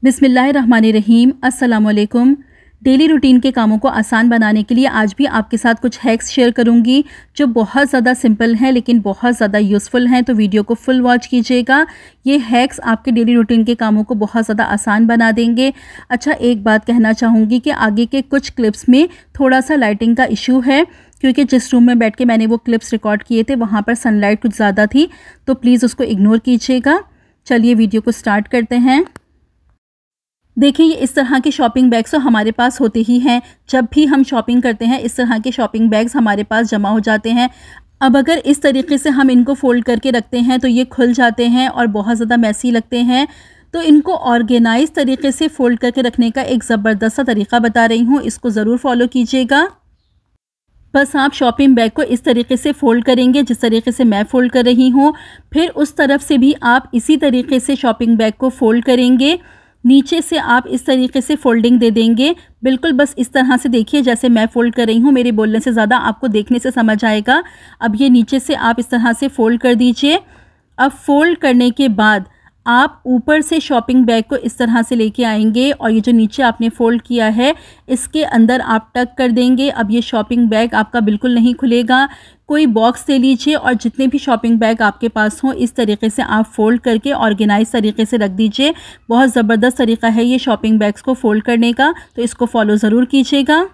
बिस्मिल्लाहिर्रहमानिर्रहीम। अस्सलामुअलैकुम। Daily routine के कामों को आसान बनाने के लिए आज भी आपके साथ कुछ हैक्स शेयर करूंगी जो बहुत ज़्यादा सिंपल हैं लेकिन बहुत ज़्यादा यूज़फुल हैं, तो वीडियो को फुल वॉच कीजिएगा। ये हैक्स आपके डेली रूटीन के कामों को बहुत ज़्यादा आसान बना देंगे। अच्छा, एक बात कहना चाहूँगी कि आगे के कुछ क्लिप्स में थोड़ा सा लाइटिंग का इशू है, क्योंकि जिस रूम में बैठ के मैंने वो क्लिप्स रिकॉर्ड किए थे वहाँ पर सनलाइट कुछ ज़्यादा थी, तो प्लीज़ उसको इग्नोर कीजिएगा। चलिए वीडियो को स्टार्ट करते हैं। देखिए, ये इस तरह के शॉपिंग बैग्स तो हमारे पास होते ही हैं। जब भी हम शॉपिंग करते हैं इस तरह के शॉपिंग बैग्स हमारे पास जमा हो जाते हैं। अब अगर इस तरीके से हम इनको फ़ोल्ड करके रखते हैं तो ये खुल जाते हैं और बहुत ज़्यादा मैसी लगते हैं। तो इनको ऑर्गेनाइज तरीके से फ़ोल्ड करके रखने का एक ज़बरदस्त सा तरीका बता रही हूँ, इसको ज़रूर फॉलो कीजिएगा। बस आप शॉपिंग बैग को इस तरीके से फ़ोल्ड करेंगे जिस तरीके से मैं फ़ोल्ड कर रही हूँ, फिर उस तरफ से भी आप इसी तरीके से शॉपिंग बैग को फ़ोल्ड करेंगे। नीचे से आप इस तरीके से फोल्डिंग दे देंगे, बिल्कुल बस इस तरह से। देखिए जैसे मैं फ़ोल्ड कर रही हूँ, मेरे बोलने से ज़्यादा आपको देखने से समझ आएगा। अब ये नीचे से आप इस तरह से फ़ोल्ड कर दीजिए। अब फ़ोल्ड करने के बाद आप ऊपर से शॉपिंग बैग को इस तरह से लेके आएंगे और ये जो नीचे आपने फ़ोल्ड किया है इसके अंदर आप टक कर देंगे। अब ये शॉपिंग बैग आपका बिल्कुल नहीं खुलेगा। कोई बॉक्स ले लीजिए और जितने भी शॉपिंग बैग आपके पास हों इस तरीके से आप फ़ोल्ड करके ऑर्गेनाइज तरीके से रख दीजिए। बहुत ज़बरदस्त तरीका है ये शॉपिंग बैग्स को फ़ोल्ड करने का, तो इसको फॉलो ज़रूर कीजिएगा।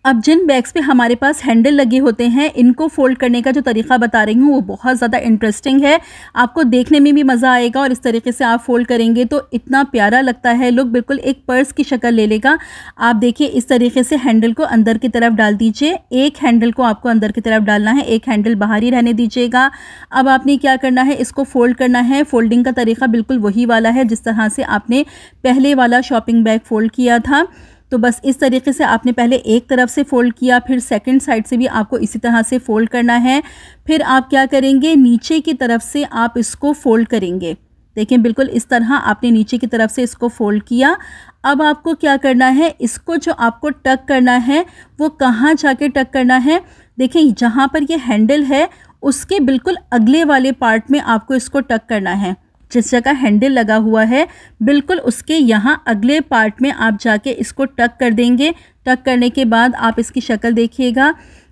अब जिन बैग्स पे हमारे पास हैंडल लगे होते हैं इनको फ़ोल्ड करने का जो तरीका बता रही हूँ वो बहुत ज़्यादा इंटरेस्टिंग है, आपको देखने में भी मज़ा आएगा और इस तरीके से आप फ़ोल्ड करेंगे तो इतना प्यारा लगता है, लुक बिल्कुल एक पर्स की शक्ल ले लेगा। आप देखिए इस तरीके से हैंडल को अंदर की तरफ डाल दीजिए। एक हैंडल को आपको अंदर की तरफ डालना है, एक हैंडल बाहर ही रहने दीजिएगा। अब आपने क्या करना है, इसको फ़ोल्ड करना है। फ़ोल्डिंग का तरीका बिल्कुल वही वाला है जिस तरह से आपने पहले वाला शॉपिंग बैग फ़ोल्ड किया था। तो बस इस तरीके से आपने पहले एक तरफ से फ़ोल्ड किया, फिर सेकंड साइड से भी आपको इसी तरह से फ़ोल्ड करना है। फिर आप क्या करेंगे, नीचे की तरफ से आप इसको फ़ोल्ड करेंगे। देखें बिल्कुल इस तरह आपने नीचे की तरफ से इसको फ़ोल्ड किया। अब आपको क्या करना है, इसको जो आपको टक करना है वो कहाँ जाके टक करना है, देखें जहाँ पर ये हैंडल है उसके बिल्कुल अगले वाले पार्ट में आपको इसको टक करना है। जिस जगह हैंडल लगा हुआ है बिल्कुल उसके यहाँ अगले पार्ट में आप जाके इसको टक कर देंगे। टक करने के बाद आप इसकी शक्ल देखिएगा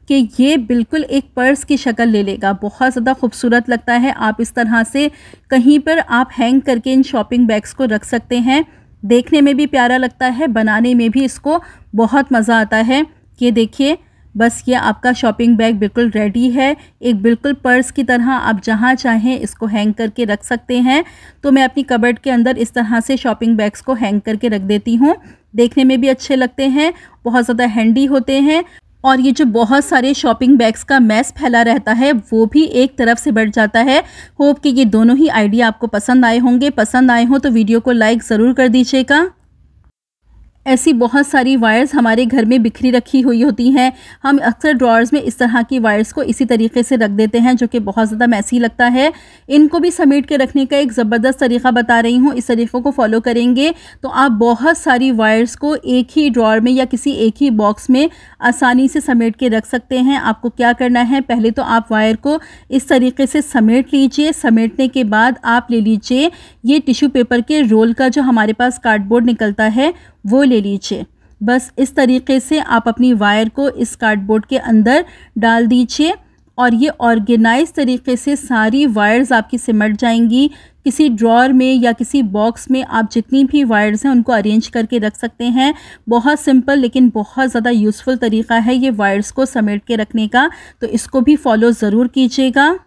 कि ये बिल्कुल एक पर्स की शक्ल ले लेगा, बहुत ज़्यादा खूबसूरत लगता है। आप इस तरह से कहीं पर आप हैंग करके इन शॉपिंग बैग्स को रख सकते हैं, देखने में भी प्यारा लगता है, बनाने में भी इसको बहुत मज़ा आता है। ये देखिए बस ये आपका शॉपिंग बैग बिल्कुल रेडी है, एक बिल्कुल पर्स की तरह आप जहाँ चाहें इसको हैंग करके रख सकते हैं। तो मैं अपनी कबर्ड के अंदर इस तरह से शॉपिंग बैग्स को हैंग करके रख देती हूँ, देखने में भी अच्छे लगते हैं, बहुत ज़्यादा हैंडी होते हैं और ये जो बहुत सारे शॉपिंग बैग्स का मैस फैला रहता है वो भी एक तरफ से बढ़ जाता है। होप कि ये दोनों ही आइडिया आपको पसंद आए होंगे। पसंद आए हों तो वीडियो को लाइक ज़रूर कर दीजिएगा। ऐसी बहुत सारी वायर्स हमारे घर में बिखरी रखी हुई होती हैं, हम अक्सर ड्रॉर्स में इस तरह की वायर्स को इसी तरीके से रख देते हैं जो कि बहुत ज़्यादा मैसी लगता है। इनको भी समेट के रखने का एक ज़बरदस्त तरीका बता रही हूँ, इस तरीक़ों को फॉलो करेंगे तो आप बहुत सारी वायर्स को एक ही ड्रॉर में या किसी एक ही बॉक्स में आसानी से समेट के रख सकते हैं। आपको क्या करना है, पहले तो आप वायर को इस तरीके से समेट लीजिए। समेटने के बाद आप ले लीजिए ये टिश्यू पेपर के रोल का जो हमारे पास कार्डबोर्ड निकलता है वो ले लीजिए। बस इस तरीके से आप अपनी वायर को इस कार्डबोर्ड के अंदर डाल दीजिए और ये ऑर्गेनाइज तरीके से सारी वायर्स आपकी सिमट जाएंगी। किसी ड्रॉर में या किसी बॉक्स में आप जितनी भी वायर्स हैं उनको अरेंज करके रख सकते हैं। बहुत सिंपल लेकिन बहुत ज़्यादा यूज़फुल तरीका है ये वायर्स को समेट के रखने का, तो इसको भी फॉलो ज़रूर कीजिएगा।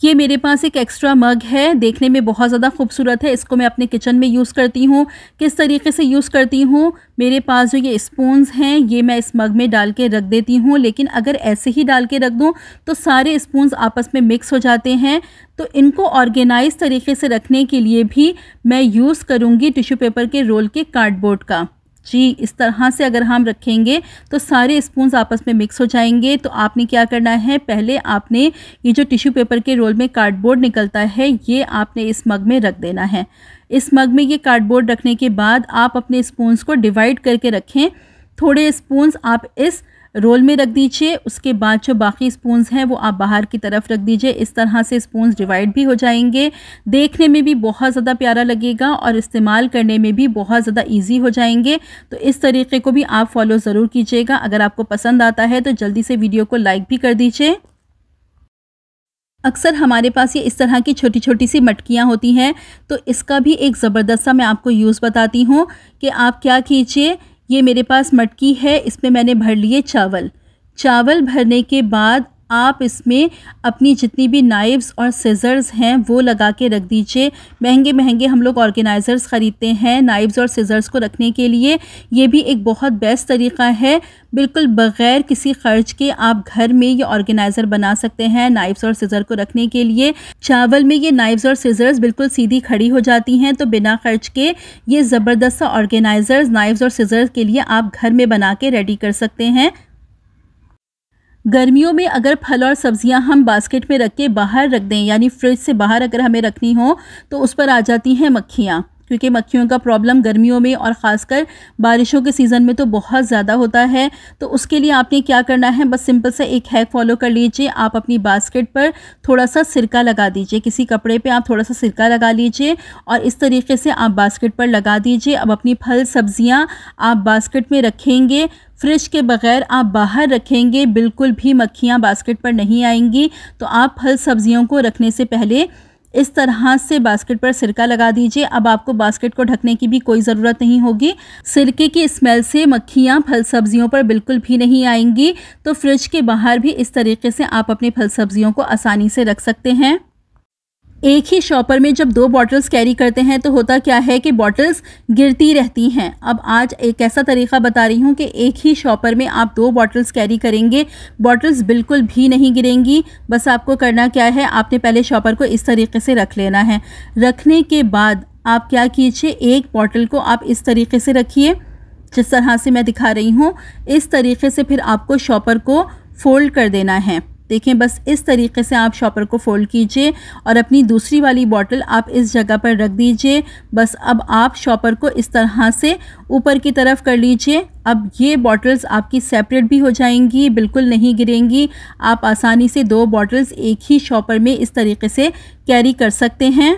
ये मेरे पास एक एक्स्ट्रा मग है, देखने में बहुत ज़्यादा खूबसूरत है, इसको मैं अपने किचन में यूज़ करती हूँ। किस तरीके से यूज़ करती हूँ, मेरे पास जो ये स्पून्स हैं ये मैं इस मग में डाल के रख देती हूँ, लेकिन अगर ऐसे ही डाल के रख दूँ तो सारे स्पून्स आपस में मिक्स हो जाते हैं। तो इनको ऑर्गेनाइज तरीके से रखने के लिए भी मैं यूज़ करूँगी टिश्यू पेपर के रोल के कार्डबोर्ड का। जी इस तरह से अगर हम रखेंगे तो सारे स्पून्स आपस में मिक्स हो जाएंगे। तो आपने क्या करना है, पहले आपने ये जो टिश्यू पेपर के रोल में कार्डबोर्ड निकलता है ये आपने इस मग में रख देना है। इस मग में ये कार्डबोर्ड रखने के बाद आप अपने स्पून्स को डिवाइड करके रखें। थोड़े स्पून्स आप इस रोल में रख दीजिए। उसके बाद जो बाकी स्पून्स हैं वो आप बाहर की तरफ रख दीजिए। इस तरह से स्पून्स डिवाइड भी हो जाएंगे, देखने में भी बहुत ज़्यादा प्यारा लगेगा और इस्तेमाल करने में भी बहुत ज़्यादा ईजी हो जाएंगे। तो इस तरीके को भी आप फॉलो ज़रूर कीजिएगा। अगर आपको पसंद आता है तो जल्दी से वीडियो को लाइक भी कर दीजिए। अक्सर हमारे पास ये इस तरह की छोटी छोटी सी मटकियाँ होती हैं, तो इसका भी एक ज़बरदस्त सा मैं आपको यूज़ बताती हूँ कि आप क्या कीजिए। ये मेरे पास मटकी है, इसमें मैंने भर लिए चावल। चावल भरने के बाद आप इसमें अपनी जितनी भी नाइफ्स और सिज़र्स हैं वो लगा के रख दीजिए। महंगे महंगे हम लोग ऑर्गेनाइज़र्स ख़रीदते हैं नाइफ्स और सिज़र्स को रखने के लिए। ये भी एक बहुत बेस्ट तरीक़ा है, बिल्कुल बग़ैर किसी ख़र्च के आप घर में ये ऑर्गेनाइज़र बना सकते हैं नाइफ्स और सिज़र को रखने के लिए। चावल में ये नाइफ्स और सिज़र्स बिल्कुल सीधी खड़ी हो जाती हैं, तो बिना ख़र्च के ये ज़बरदस्त सा ऑर्गेनाइज़र्स नाइफ्स और सिज़र्स के लिए आप घर में बना के रेडी कर सकते हैं। गर्मियों में अगर फल और सब्जियां हम बास्केट में रख के बाहर रख दें, यानी फ्रिज से बाहर अगर हमें रखनी हो, तो उस पर आ जाती हैं मक्खियां, क्योंकि मक्खियों का प्रॉब्लम गर्मियों में और ख़ासकर बारिशों के सीज़न में तो बहुत ज़्यादा होता है। तो उसके लिए आपने क्या करना है, बस सिंपल सा एक हैक फॉलो कर लीजिए। आप अपनी बास्केट पर थोड़ा सा सिरका लगा दीजिए, किसी कपड़े पे आप थोड़ा सा सिरका लगा लीजिए और इस तरीके से आप बास्केट पर लगा दीजिए। अब अपनी फल सब्जियां आप बास्केट में रखेंगे, फ्रिज के बग़ैर आप बाहर रखेंगे, बिल्कुल भी मक्खियाँ बास्केट पर नहीं आएंगी। तो आप फल सब्जियों को रखने से पहले इस तरह से बास्केट पर सिरका लगा दीजिए। अब आपको बास्केट को ढकने की भी कोई ज़रूरत नहीं होगी। सिरके की स्मेल से मक्खियाँ फल सब्जियों पर बिल्कुल भी नहीं आएंगी। तो फ्रिज के बाहर भी इस तरीके से आप अपने फल सब्जियों को आसानी से रख सकते हैं। एक ही शॉपर में जब 2 बॉटल्स कैरी करते हैं तो होता क्या है कि बॉटल्स गिरती रहती हैं। अब आज एक ऐसा तरीका बता रही हूँ कि एक ही शॉपर में आप 2 बॉटल्स कैरी करेंगे, बॉटल्स बिल्कुल भी नहीं गिरेंगी। बस आपको करना क्या है, आपने पहले शॉपर को इस तरीके से रख लेना है। रखने के बाद आप क्या कीजिए, एक बॉटल को आप इस तरीके से रखिए जिस तरह से मैं दिखा रही हूँ। इस तरीके से फिर आपको शॉपर को फोल्ड कर देना है। देखें, बस इस तरीके से आप शॉपर को फोल्ड कीजिए और अपनी दूसरी वाली बॉटल आप इस जगह पर रख दीजिए। बस अब आप शॉपर को इस तरह से ऊपर की तरफ कर लीजिए। अब ये बॉटल्स आपकी सेपरेट भी हो जाएंगी, बिल्कुल नहीं गिरेंगी। आप आसानी से 2 बॉटल्स एक ही शॉपर में इस तरीके से कैरी कर सकते हैं।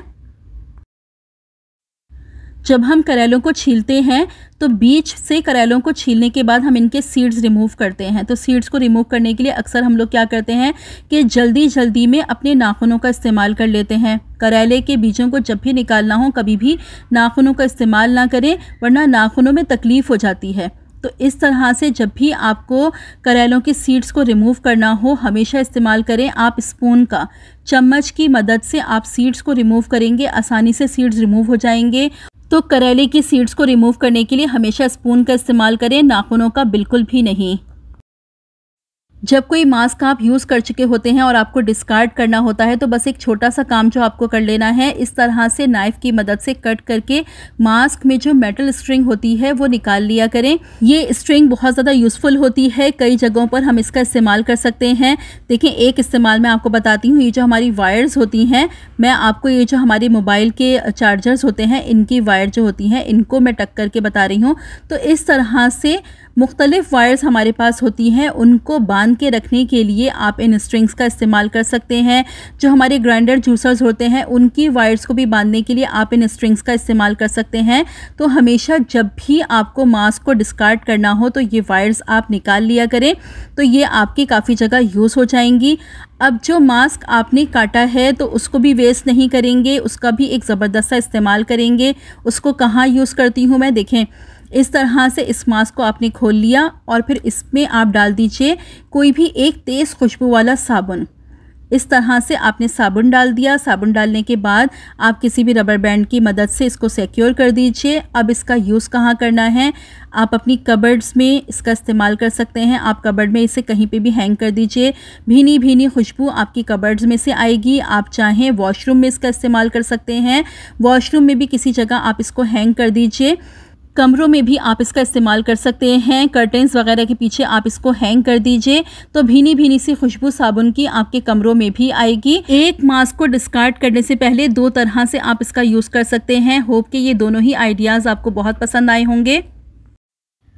जब हम करेलों को छीलते हैं तो बीच से करेलों को छीलने के बाद हम इनके सीड्स रिमूव करते हैं। तो सीड्स को रिमूव करने के लिए अक्सर हम लोग क्या करते हैं कि जल्दी जल्दी में अपने नाखूनों का इस्तेमाल कर लेते हैं। करेले के बीजों को जब भी निकालना हो कभी भी नाखूनों का इस्तेमाल ना करें, वरना नाखूनों में तकलीफ़ हो जाती है। तो इस तरह से जब भी आपको करेलों के सीड्स को रिमूव करना हो, हमेशा इस्तेमाल करें आप स्पून का। चम्मच की मदद से आप सीड्स को रिमूव करेंगे, आसानी से सीड्स रिमूव हो जाएंगे। तो करेले की सीड्स को रिमूव करने के लिए हमेशा स्पून का इस्तेमाल करें, नाखूनों का बिल्कुल भी नहीं। जब कोई मास्क आप यूज़ कर चुके होते हैं और आपको डिस्कार्ड करना होता है तो बस एक छोटा सा काम जो आपको कर लेना है, इस तरह से नाइफ़ की मदद से कट करके मास्क में जो मेटल स्ट्रिंग होती है वो निकाल लिया करें। ये स्ट्रिंग बहुत ज़्यादा यूज़फुल होती है, कई जगहों पर हम इसका इस्तेमाल कर सकते हैं। देखिए, एक इस्तेमाल मैं आपको बताती हूँ। ये जो हमारी वायर्स होती हैं, मैं आपको ये जो हमारे मोबाइल के चार्जर्स होते हैं इनकी वायर जो होती हैं इनको मैं टक करके बता रही हूँ। तो इस तरह से मुख्तलिफ वायर्स हमारे पास होती हैं, उनको बांध के रखने के लिए आप इन स्ट्रिंग्स का इस्तेमाल कर सकते हैं। जो हमारे ग्राइंडर जूसर्स होते हैं उनकी वायर्स को भी बांधने के लिए आप इन स्ट्रिंग्स का इस्तेमाल कर सकते हैं। तो हमेशा जब भी आपको मास्क को डिस्कार्ड करना हो तो ये वायर्स आप निकाल लिया करें, तो ये आपकी काफ़ी जगह यूज़ हो जाएंगी। अब जो मास्क आपने काटा है तो उसको भी वेस्ट नहीं करेंगे, उसका भी एक ज़बरदस्त सा इस्तेमाल करेंगे। उसको कहाँ यूज़ करती हूँ मैं, देखें, इस तरह से इस मास्क को आपने खोल लिया और फिर इसमें आप डाल दीजिए कोई भी एक तेज़ खुशबू वाला साबुन। इस तरह से आपने साबुन डाल दिया। साबुन डालने के बाद आप किसी भी रबर बैंड की मदद से इसको सिक्योर कर दीजिए। अब इसका यूज़ कहाँ करना है, आप अपनी कबर्ड्स में इसका इस्तेमाल कर सकते हैं। आप कबर्ड में इसे कहीं पे भी हैंग कर दीजिए, भीनी भीनी खुशबू आपकी कबर्ड्स में से आएगी। आप चाहें वॉशरूम में इसका इस्तेमाल कर सकते हैं, वॉशरूम में भी किसी जगह आप इसको हैंग कर दीजिए। कमरों में भी आप इसका इस्तेमाल कर सकते हैं, कर्टेंस वगैरह के पीछे आप इसको हैंग कर दीजिए, तो भीनी भीनी सी खुशबू साबुन की आपके कमरों में भी आएगी। एक मास्क को डिस्कार्ड करने से पहले 2 तरह से आप इसका यूज़ कर सकते हैं। होप कि ये दोनों ही आइडियाज़ आपको बहुत पसंद आए होंगे।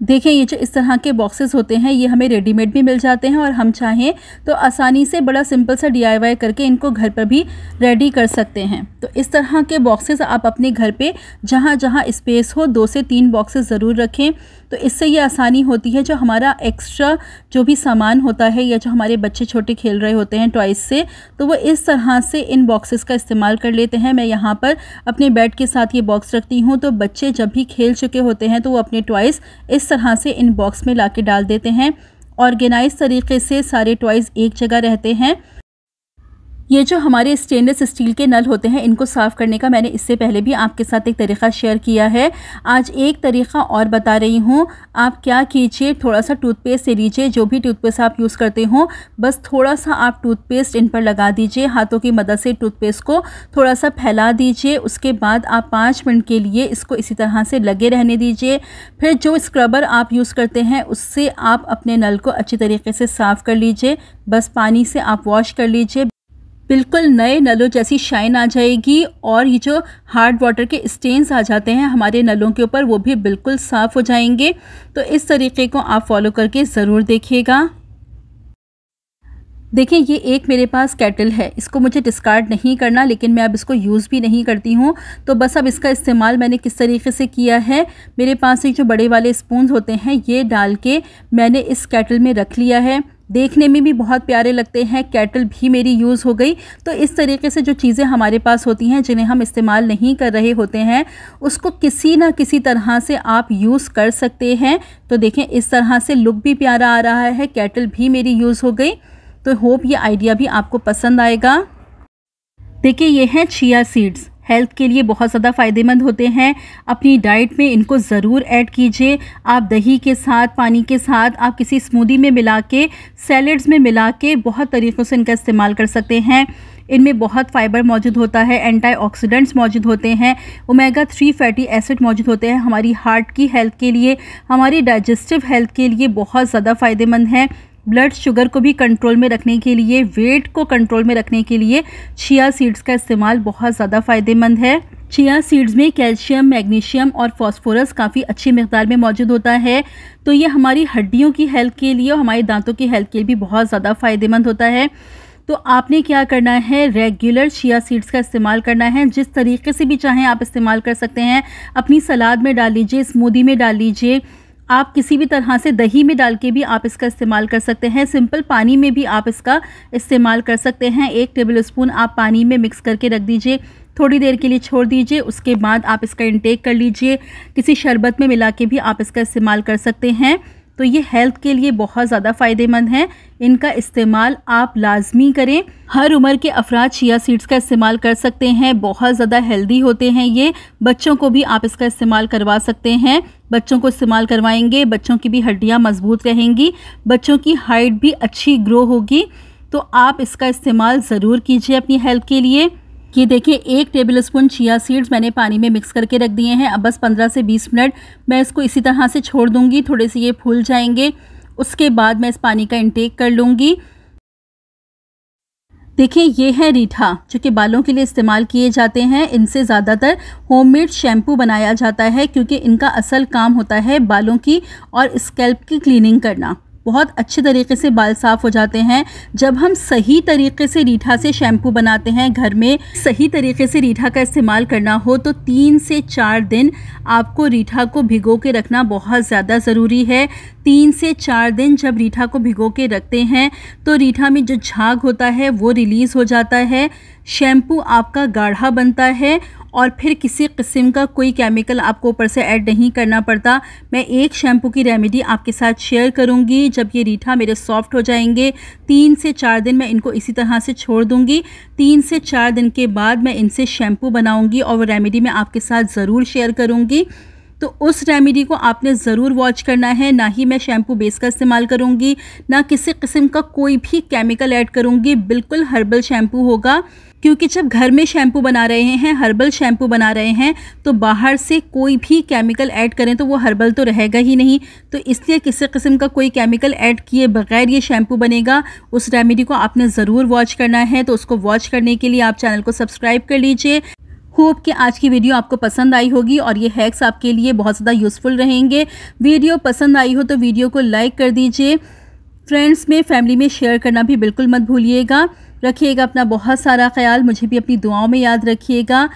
देखिए ये जो इस तरह के बॉक्सेस होते हैं ये हमें रेडीमेड भी मिल जाते हैं और हम चाहें तो आसानी से बड़ा सिंपल सा DIY करके इनको घर पर भी रेडी कर सकते हैं। तो इस तरह के बॉक्सेस आप अपने घर पे जहाँ जहाँ स्पेस हो 2 से 3 बॉक्सेस ज़रूर रखें। तो इससे ये आसानी होती है जो हमारा एक्स्ट्रा जो भी सामान होता है या जो हमारे बच्चे छोटे खेल रहे होते हैं टॉयज़ से, तो वो इस तरह से इन बॉक्सेस का इस्तेमाल कर लेते हैं। मैं यहाँ पर अपने बेड के साथ ये बॉक्स रखती हूँ, तो बच्चे जब भी खेल चुके होते हैं तो वो अपने टॉयज़ इस तरह से इन बॉक्स में लाके डाल देते हैं। ऑर्गेनाइज तरीके से सारे टॉयज़ एक जगह रहते हैं। ये जो हमारे स्टेनलेस स्टील के नल होते हैं इनको साफ़ करने का मैंने इससे पहले भी आपके साथ एक तरीक़ा शेयर किया है। आज एक तरीक़ा और बता रही हूँ। आप क्या कीजिए, थोड़ा सा टूथपेस्ट ले लीजिए, जो भी टूथपेस्ट आप यूज़ करते हो, बस थोड़ा सा आप टूथपेस्ट इन पर लगा दीजिए। हाथों की मदद से टूथपेस्ट को थोड़ा सा फैला दीजिए। उसके बाद आप 5 मिनट के लिए इसको इसी तरह से लगे रहने दीजिए। फिर जो स्क्रबर आप यूज़ करते हैं उससे आप अपने नल को अच्छी तरीके से साफ़ कर लीजिए। बस पानी से आप वॉश कर लीजिए, बिल्कुल नए नलों जैसी शाइन आ जाएगी। और ये जो हार्ड वाटर के स्टेन्स आ जाते हैं हमारे नलों के ऊपर वो भी बिल्कुल साफ़ हो जाएंगे। तो इस तरीके को आप फॉलो करके ज़रूर देखिएगा। देखिए ये एक मेरे पास केटल है, इसको मुझे डिस्कार्ड नहीं करना, लेकिन मैं अब इसको यूज़ भी नहीं करती हूँ। तो बस अब इसका इस्तेमाल मैंने किस तरीके से किया है, मेरे पास एक जो बड़े वाले स्पून होते हैं ये डाल के मैंने इस केटल में रख लिया है। देखने में भी बहुत प्यारे लगते हैं। केटल भी मेरी यूज़ हो गई। तो इस तरीके से जो चीज़ें हमारे पास होती हैं जिन्हें हम इस्तेमाल नहीं कर रहे होते हैं उसको किसी ना किसी तरह से आप यूज़ कर सकते हैं। तो देखें इस तरह से लुक भी प्यारा आ रहा है। केटल भी मेरी यूज़ हो गई। तो होप ये आइडिया भी आपको पसंद आएगा। देखिए ये हैं चिया सीड्स, हेल्थ के लिए बहुत ज़्यादा फ़ायदेमंद होते हैं। अपनी डाइट में इनको ज़रूर ऐड कीजिए। आप दही के साथ, पानी के साथ, आप किसी स्मूदी में मिला के, सैलेड्स में मिला के बहुत तरीक़ों से इनका इस्तेमाल कर सकते हैं। इनमें बहुत फाइबर मौजूद होता है, एंटीऑक्सीडेंट्स मौजूद होते हैं, ओमेगा 3 फैटी एसिड मौजूद होते हैं। हमारी हार्ट की हेल्थ के लिए, हमारी डाइजेस्टिव हेल्थ के लिए बहुत ज़्यादा फ़ायदेमंद है। ब्लड शुगर को भी कंट्रोल में रखने के लिए, वेट को कंट्रोल में रखने के लिए चिया सीड्स का इस्तेमाल बहुत ज़्यादा फ़ायदेमंद है। चिया सीड्स में कैल्शियम, मैग्नीशियम और फास्फोरस काफ़ी अच्छी मिकदार में मौजूद होता है। तो ये हमारी हड्डियों की हेल्थ के लिए और हमारे दांतों की हेल्थ के लिए भी बहुत ज़्यादा फ़ायदेमंद होता है। तो आपने क्या करना है, रेगुलर चिया सीड्स का इस्तेमाल करना है। जिस तरीके से भी चाहें आप इस्तेमाल कर सकते हैं। अपनी सलाद में डाल लीजिए, स्मूदी में डाल लीजिए, आप किसी भी तरह से दही में डाल के भी आप इसका इस्तेमाल कर सकते हैं। सिंपल पानी में भी आप इसका इस्तेमाल कर सकते हैं। 1 टेबलस्पून आप पानी में मिक्स करके रख दीजिए, थोड़ी देर के लिए छोड़ दीजिए, उसके बाद आप इसका इंटेक कर लीजिए। किसी शरबत में मिला के भी आप इसका इस्तेमाल कर सकते हैं। तो ये हेल्थ के लिए बहुत ज़्यादा फ़ायदेमंद है। इनका इस्तेमाल आप लाजमी करें। हर उम्र के अफराद चिया सीड्स का इस्तेमाल कर सकते हैं। बहुत ज़्यादा हेल्दी होते हैं ये। बच्चों को भी आप इसका इस्तेमाल करवा सकते हैं। बच्चों को इस्तेमाल करवाएंगे, बच्चों की भी हड्डियां मजबूत रहेंगी, बच्चों की हाइट भी अच्छी ग्रो होगी। तो आप इसका इस्तेमाल ज़रूर कीजिए अपनी हेल्थ के लिए। ये देखिए 1 टेबलस्पून चिया सीड्स मैंने पानी में मिक्स करके रख दिए हैं। अब बस 15 से 20 मिनट मैं इसको इसी तरह से छोड़ दूंगी। थोड़े से ये फूल जाएंगे, उसके बाद मैं इस पानी का इंटेक कर लूँगी। देखिए ये है रीठा, जो कि बालों के लिए इस्तेमाल किए जाते हैं। इनसे ज़्यादातर होममेड शैम्पू बनाया जाता है क्योंकि इनका असल काम होता है बालों की और स्कैल्प की क्लीनिंग करना। बहुत अच्छे तरीके से बाल साफ़ हो जाते हैं जब हम सही तरीके से रीठा से शैम्पू बनाते हैं। घर में सही तरीके से रीठा का इस्तेमाल करना हो तो 3 से 4 दिन आपको रीठा को भिगो के रखना बहुत ज़्यादा ज़रूरी है। 3 से 4 दिन जब रीठा को भिगो के रखते हैं तो रीठा में जो झाग होता है वो रिलीज़ हो जाता है, शैम्पू आपका गाढ़ा बनता है और फिर किसी किस्म का कोई केमिकल आपको ऊपर से ऐड नहीं करना पड़ता। मैं एक शैम्पू की रेमेडी आपके साथ शेयर करूंगी। जब ये रीठा मेरे सॉफ्ट हो जाएंगे, 3 से 4 दिन मैं इनको इसी तरह से छोड़ दूंगी। 3 से 4 दिन के बाद मैं इनसे शैम्पू बनाऊंगी और वो रेमेडी मैं आपके साथ ज़रूर शेयर करूंगी। तो उस रेमेडी को आपने ज़रूर वॉच करना है। ना ही मैं शैम्पू बेस का इस्तेमाल करूंगी, ना किसी किस्म का कोई भी केमिकल ऐड करूंगी। बिल्कुल हर्बल शैम्पू होगा क्योंकि जब घर में शैम्पू बना रहे हैं, हर्बल शैम्पू बना रहे हैं, तो बाहर से कोई भी केमिकल ऐड करें तो वो हर्बल तो रहेगा ही नहीं। तो इसलिए किसी किस्म का कोई केमिकल ऐड किए बगैर ये शैम्पू बनेगा। उस रेमेडी को आपने ज़रूर वॉच करना है। तो उसको वॉच करने के लिए आप चैनल को सब्सक्राइब कर लीजिए। होप कि आज की वीडियो आपको पसंद आई होगी और ये हैक्स आपके लिए बहुत ज़्यादा यूज़फुल रहेंगे। वीडियो पसंद आई हो तो वीडियो को लाइक कर दीजिए, फ्रेंड्स में फैमिली में शेयर करना भी बिल्कुल मत भूलिएगा। रखिएगा अपना बहुत सारा ख्याल, मुझे भी अपनी दुआओं में याद रखिएगा।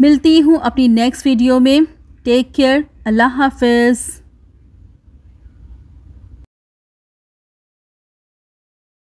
मिलती हूँ अपनी नेक्स्ट वीडियो में। टेक केयर, अल्लाह हाफिज़।